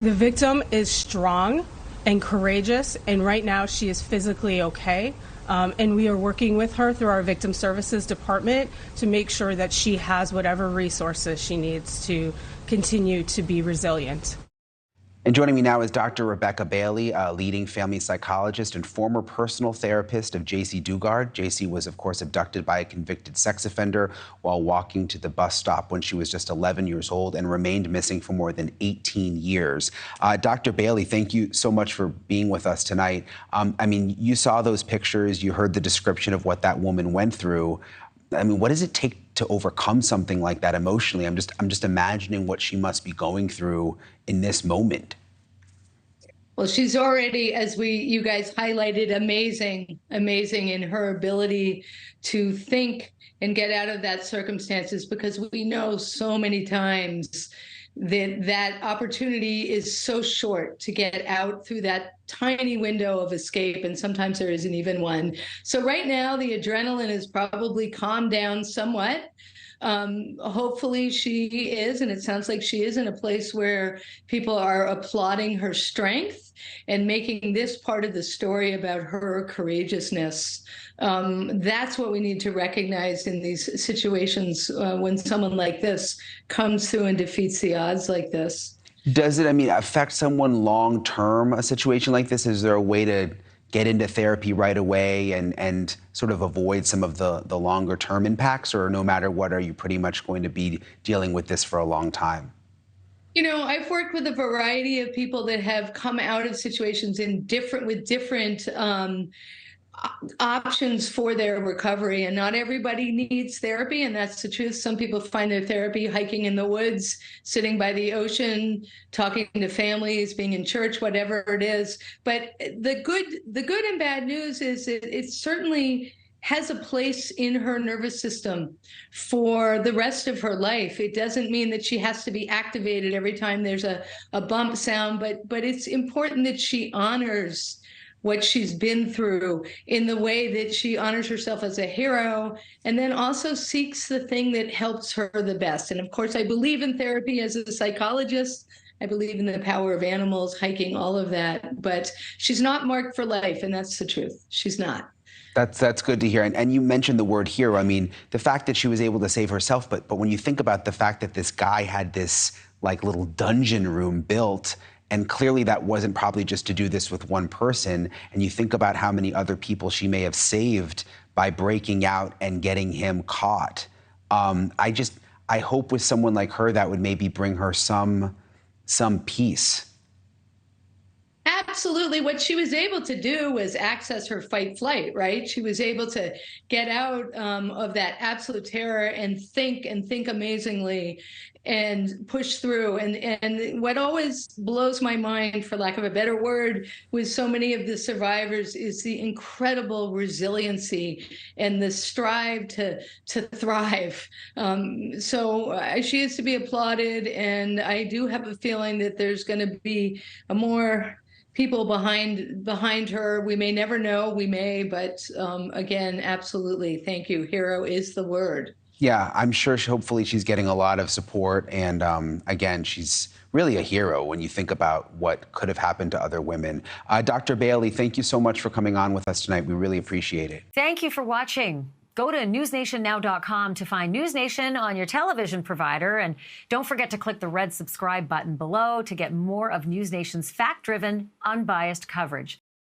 The victim is strong and courageous, and right now she is physically okay. And we are working with her through our victim services department to make sure that she has whatever resources she needs to continue to be resilient. And joining me now is Dr. Rebecca Bailey, a leading family psychologist and former personal therapist of Jaycee Dugard. Jaycee was, of course, abducted by a convicted sex offender while walking to the bus stop when she was just 11 years old and remained missing for more than 18 years. Dr. Bailey, thank you so much for being with us tonight. I mean, you saw those pictures, you heard the description of what that woman went through. I mean, what does it take to overcome something like that emotionally? I'm just imagining what she must be going through in this moment. Well, she's already, as you guys highlighted, amazing in her ability to think and get out of that circumstances, because we know so many times that opportunity is so short to get out through that tiny window of escape, and sometimes there isn't even one. So right now, the adrenaline is probably calmed down somewhat. Hopefully she is, and it sounds like she is, in a place where people are applauding her strength and making this part of the story about her courageousness. That's what we need to recognize in these situations when someone like this comes through and defeats the odds like this. Does it, I mean, affect someone long term, a situation like this? Is there a way to get into therapy right away and sort of avoid some of the longer term impacts, or no matter what, are you pretty much going to be dealing with this for a long time? You know, I've worked with a variety of people that have come out of situations with different options for their recovery, and not everybody needs therapy, and that's the truth. Some people find their therapy hiking in the woods, sitting by the ocean, talking to families, being in church, whatever it is. But the good and bad news is it certainly has a place in her nervous system for the rest of her life. It doesn't mean that she has to be activated every time there's a bump sound, but it's important that she honors what she's been through in the way that she honors herself as a hero, and then also seeks the thing that helps her the best. And of course, I believe in therapy as a psychologist. I believe in the power of animals, hiking, all of that. But she's not marked for life, and that's the truth. She's not. That's good to hear. And you mentioned the word hero. I mean, the fact that she was able to save herself, but when you think about the fact that this guy had this like little dungeon room built, and clearly that wasn't probably just to do this with one person, and you think about how many other people she may have saved by breaking out and getting him caught. I hope with someone like her that would maybe bring her some peace. Absolutely. What she was able to do was access her fight flight, right? She was able to get out of that absolute terror and think amazingly and push through. And what always blows my mind, for lack of a better word, with so many of the survivors is the incredible resiliency and the strive to thrive. So she is to be applauded. And I do have a feeling that there's going to be a more people behind her. We may never know, we may, but again, absolutely. Thank you. Hero is the word. Yeah, I'm sure hopefully she's getting a lot of support. And again, she's really a hero when you think about what could have happened to other women. Dr. Bailey, thank you so much for coming on with us tonight. We really appreciate it. Thank you for watching. Go to newsnationnow.com to find NewsNation on your television provider. And don't forget to click the red subscribe button below to get more of NewsNation's fact-driven, unbiased coverage.